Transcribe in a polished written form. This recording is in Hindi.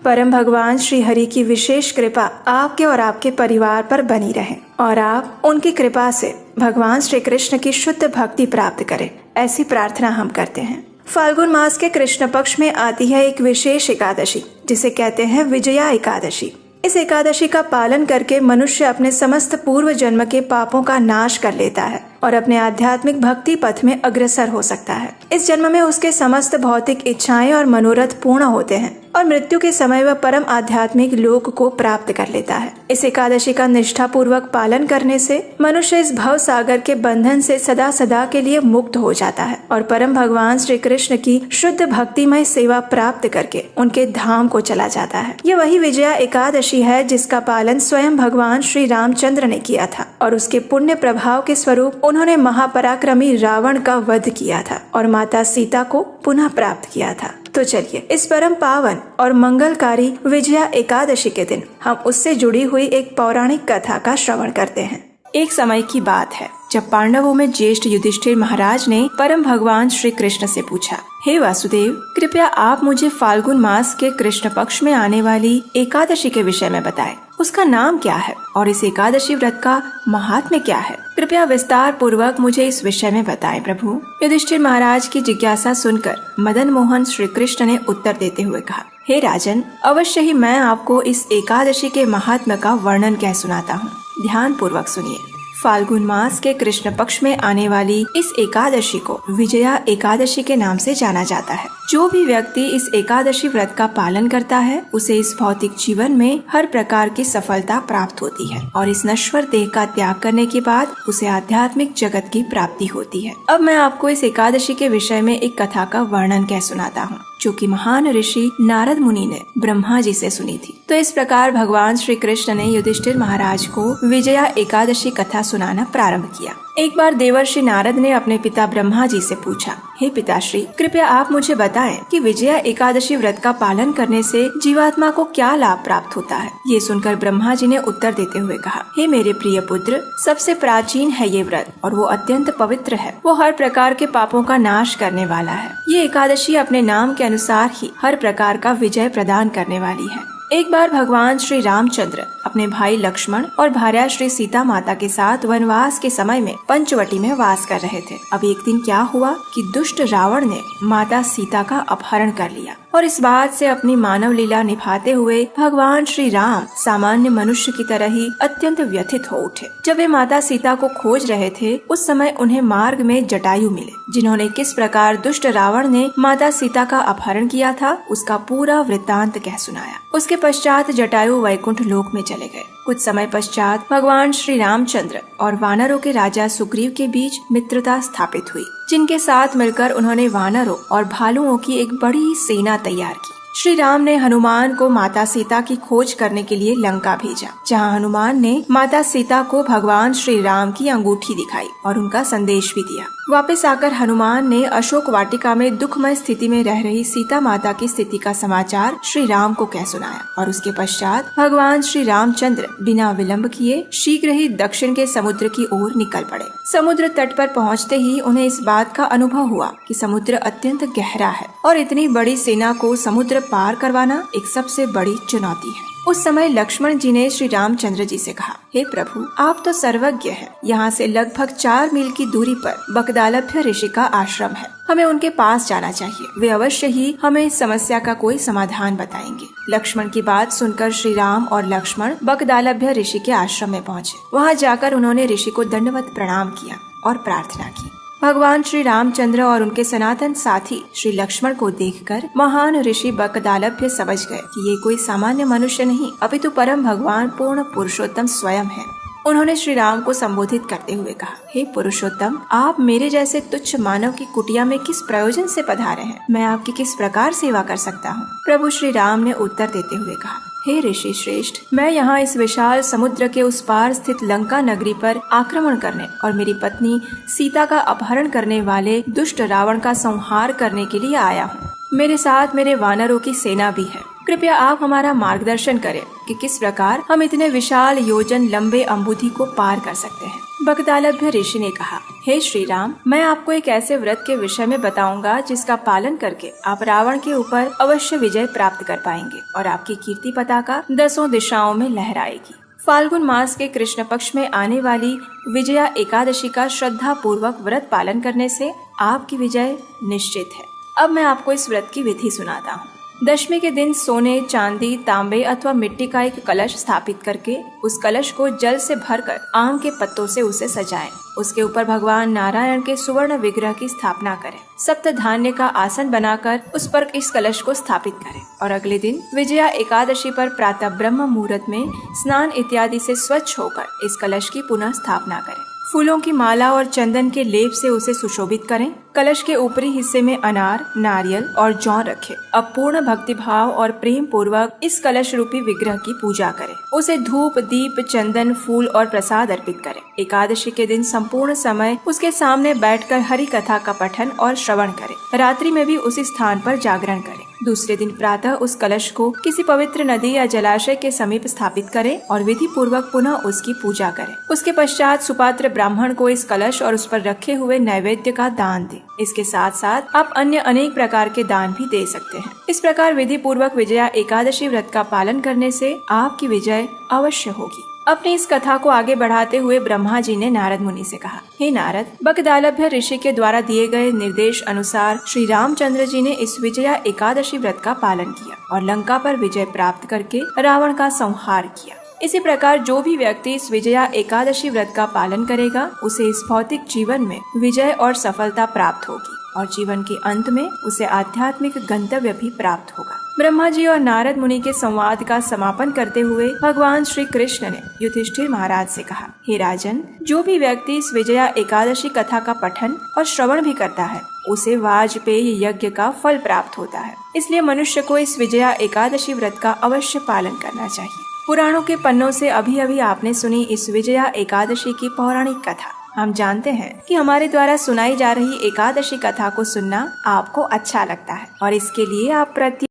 परम भगवान श्री हरि की विशेष कृपा आपके और आपके परिवार पर बनी रहे और आप उनकी कृपा से भगवान श्री कृष्ण की शुद्ध भक्ति प्राप्त करें, ऐसी प्रार्थना हम करते हैं। फाल्गुन मास के कृष्ण पक्ष में आती है एक विशेष एकादशी, जिसे कहते हैं विजया एकादशी। इस एकादशी का पालन करके मनुष्य अपने समस्त पूर्व जन्म के पापों का नाश कर लेता है और अपने आध्यात्मिक भक्ति पथ में अग्रसर हो सकता है। इस जन्म में उसके समस्त भौतिक इच्छाएं और मनोरथ पूर्ण होते हैं और मृत्यु के समय वह परम आध्यात्मिक लोक को प्राप्त कर लेता है। इस एकादशी का निष्ठा पूर्वक पालन करने से मनुष्य इस भव सागर के बंधन से सदा सदा के लिए मुक्त हो जाता है और परम भगवान श्री कृष्ण की शुद्ध भक्तिमय सेवा प्राप्त करके उनके धाम को चला जाता है। यह वही विजया एकादशी है जिसका पालन स्वयं भगवान श्री रामचंद्र ने किया था और उसके पुण्य प्रभाव के स्वरूप उन्होंने महापराक्रमी रावण का वध किया था और माता सीता को पुनः प्राप्त किया था। तो चलिए इस परम पावन और मंगलकारी विजया एकादशी के दिन हम उससे जुड़ी हुई एक पौराणिक कथा का श्रवण करते हैं। एक समय की बात है जब पांडवों में ज्येष्ठ युधिष्ठिर महाराज ने परम भगवान श्री कृष्ण से पूछा, हे वासुदेव, कृपया आप मुझे फाल्गुन मास के कृष्ण पक्ष में आने वाली एकादशी के विषय में बताएं। उसका नाम क्या है और इस एकादशी व्रत का महात्म्य क्या है? कृपया विस्तार पूर्वक मुझे इस विषय में बताएं प्रभु। युधिष्ठिर महाराज की जिज्ञासा सुनकर मदन मोहन श्री कृष्ण ने उत्तर देते हुए कहा, हे राजन, अवश्य ही मैं आपको इस एकादशी के महात्म्य का वर्णन कह सुनाता हूँ। ध्यान पूर्वक सुनिए। फाल्गुन मास के कृष्ण पक्ष में आने वाली इस एकादशी को विजया एकादशी के नाम से जाना जाता है। जो भी व्यक्ति इस एकादशी व्रत का पालन करता है उसे इस भौतिक जीवन में हर प्रकार की सफलता प्राप्त होती है और इस नश्वर देह का त्याग करने के बाद उसे आध्यात्मिक जगत की प्राप्ति होती है। अब मैं आपको इस एकादशी के विषय में एक कथा का वर्णन कह सुनाता हूँ जो कि महान ऋषि नारद मुनि ने ब्रह्मा जी से सुनी थी। तो इस प्रकार भगवान श्री कृष्ण ने युधिष्ठिर महाराज को विजया एकादशी कथा सुनाना प्रारंभ किया। एक बार देवर्षि नारद ने अपने पिता ब्रह्मा जी से पूछा, हे पिताश्री, कृपया आप मुझे बताएं कि विजया एकादशी व्रत का पालन करने से जीवात्मा को क्या लाभ प्राप्त होता है। ये सुनकर ब्रह्मा जी ने उत्तर देते हुए कहा, हे मेरे प्रिय पुत्र, सबसे प्राचीन है ये व्रत और वो अत्यंत पवित्र है। वो हर प्रकार के पापों का नाश करने वाला है। ये एकादशी अपने नाम के अनुसार ही हर प्रकार का विजय प्रदान करने वाली है। एक बार भगवान श्री रामचंद्र अपने भाई लक्ष्मण और भार्या श्री सीता माता के साथ वनवास के समय में पंचवटी में वास कर रहे थे। अब एक दिन क्या हुआ कि दुष्ट रावण ने माता सीता का अपहरण कर लिया और इस बात से अपनी मानव लीला निभाते हुए भगवान श्री राम सामान्य मनुष्य की तरह ही अत्यंत व्यथित हो उठे। जब वे माता सीता को खोज रहे थे उस समय उन्हें मार्ग में जटायु मिले, जिन्होंने किस प्रकार दुष्ट रावण ने माता सीता का अपहरण किया था उसका पूरा वृत्तांत कह सुनाया। उसके पश्चात जटायु वैकुंठ लोक में चले गए। कुछ समय पश्चात भगवान श्री रामचंद्र और वानरों के राजा सुग्रीव के बीच मित्रता स्थापित हुई, जिनके साथ मिलकर उन्होंने वानरों और भालुओं की एक बड़ी सेना तैयार की। श्री राम ने हनुमान को माता सीता की खोज करने के लिए लंका भेजा, जहां हनुमान ने माता सीता को भगवान श्री राम की अंगूठी दिखाई और उनका संदेश भी दिया। वापस आकर हनुमान ने अशोक वाटिका में दुखमय स्थिति में रह रही सीता माता की स्थिति का समाचार श्री राम को कह सुनाया और उसके पश्चात भगवान श्री रामचंद्र बिना विलंब किए शीघ्र ही दक्षिण के समुद्र की ओर निकल पड़े। समुद्र तट पर पहुंचते ही उन्हें इस बात का अनुभव हुआ कि समुद्र अत्यंत गहरा है और इतनी बड़ी सेना को समुद्र पार करवाना एक सबसे बड़ी चुनौती है। उस समय लक्ष्मण जी ने श्री रामचंद्र जी से कहा, हे प्रभु, आप तो सर्वज्ञ हैं। यहाँ से लगभग 4 मील की दूरी पर बकदालभ्य ऋषि का आश्रम है। हमें उनके पास जाना चाहिए। वे अवश्य ही हमें इस समस्या का कोई समाधान बताएंगे। लक्ष्मण की बात सुनकर श्री राम और लक्ष्मण बकदालभ्य ऋषि के आश्रम में पहुँचे। वहाँ जाकर उन्होंने ऋषि को दंडवत प्रणाम किया और प्रार्थना की। भगवान श्री रामचंद्र और उनके सनातन साथी श्री लक्ष्मण को देखकर महान ऋषि बकदालभ्य समझ गए कि ये कोई सामान्य मनुष्य नहीं अपितु परम भगवान पूर्ण पुरुषोत्तम स्वयं है। उन्होंने श्री राम को संबोधित करते हुए कहा, हे पुरुषोत्तम, आप मेरे जैसे तुच्छ मानव की कुटिया में किस प्रयोजन से पधारे हैं? मैं आपकी किस प्रकार सेवा कर सकता हूँ? प्रभु श्री राम ने उत्तर देते हुए कहा, हे ऋषि श्रेष्ठ, मैं यहाँ इस विशाल समुद्र के उस पार स्थित लंका नगरी पर आक्रमण करने और मेरी पत्नी सीता का अपहरण करने वाले दुष्ट रावण का संहार करने के लिए आया हूँ। मेरे साथ मेरे वानरों की सेना भी है। कृपया आप हमारा मार्गदर्शन करें कि किस प्रकार हम इतने विशाल योजन लंबे अम्बुधि को पार कर सकते हैं। बगदालभ्य ऋषि ने कहा, हे श्री राम, मैं आपको एक ऐसे व्रत के विषय में बताऊंगा जिसका पालन करके आप रावण के ऊपर अवश्य विजय प्राप्त कर पाएंगे और आपकी कीर्ति पताका 10 दिशाओं में लहराएगी। फाल्गुन मास के कृष्ण पक्ष में आने वाली विजया एकादशी का श्रद्धा पूर्वक व्रत पालन करने से आपकी विजय निश्चित है। अब मैं आपको इस व्रत की विधि सुनाता हूँ। दशमी के दिन सोने, चांदी, तांबे अथवा मिट्टी का एक कलश स्थापित करके उस कलश को जल से भरकर आम के पत्तों से उसे सजाएं। उसके ऊपर भगवान नारायण के सुवर्ण विग्रह की स्थापना करें। सप्त धान्य का आसन बनाकर उस पर इस कलश को स्थापित करें और अगले दिन विजया एकादशी पर प्रातः ब्रह्म मुहूर्त में स्नान इत्यादि से स्वच्छ होकर इस कलश की पुनः स्थापना करें। फूलों की माला और चंदन के लेप से उसे सुशोभित करें। कलश के ऊपरी हिस्से में अनार, नारियल और जौ रखें। अब पूर्ण भक्ति भाव और प्रेम पूर्वक इस कलश रूपी विग्रह की पूजा करें। उसे धूप, दीप, चंदन, फूल और प्रसाद अर्पित करें। एकादशी के दिन संपूर्ण समय उसके सामने बैठकर हरि कथा का पठन और श्रवण करें। रात्रि में भी उसी स्थान पर जागरण करें। दूसरे दिन प्रातः उस कलश को किसी पवित्र नदी या जलाशय के समीप स्थापित करें और विधि पूर्वक पुनः उसकी पूजा करें। उसके पश्चात सुपात्र ब्राह्मण को इस कलश और उस पर रखे हुए नैवेद्य का दान दें। इसके साथ साथ आप अन्य अनेक प्रकार के दान भी दे सकते हैं। इस प्रकार विधि पूर्वक विजया एकादशी व्रत का पालन करने से आपकी विजय अवश्य होगी। अपनी इस कथा को आगे बढ़ाते हुए ब्रह्मा जी ने नारद मुनि से कहा, हे नारद, बगदालभ्य ऋषि के द्वारा दिए गए निर्देश अनुसार श्री रामचंद्र जी ने इस विजया एकादशी व्रत का पालन किया और लंका पर विजय प्राप्त करके रावण का संहार किया। इसी प्रकार जो भी व्यक्ति इस विजया एकादशी व्रत का पालन करेगा उसे इस भौतिक जीवन में विजय और सफलता प्राप्त होगी और जीवन के अंत में उसे आध्यात्मिक गंतव्य भी प्राप्त होगा। ब्रह्मा जी और नारद मुनि के संवाद का समापन करते हुए भगवान श्री कृष्ण ने युधिष्ठिर महाराज से कहा, हे राजन, जो भी व्यक्ति इस विजया एकादशी कथा का पठन और श्रवण भी करता है उसे वाजपेयी यज्ञ का फल प्राप्त होता है। इसलिए मनुष्य को इस विजया एकादशी व्रत का अवश्य पालन करना चाहिए। पुराणों के पन्नों से अभी अभी आपने सुनी इस विजया एकादशी की पौराणिक कथा। हम जानते हैं कि हमारे द्वारा सुनाई जा रही एकादशी कथा को सुनना आपको अच्छा लगता है और इसके लिए आप प्रति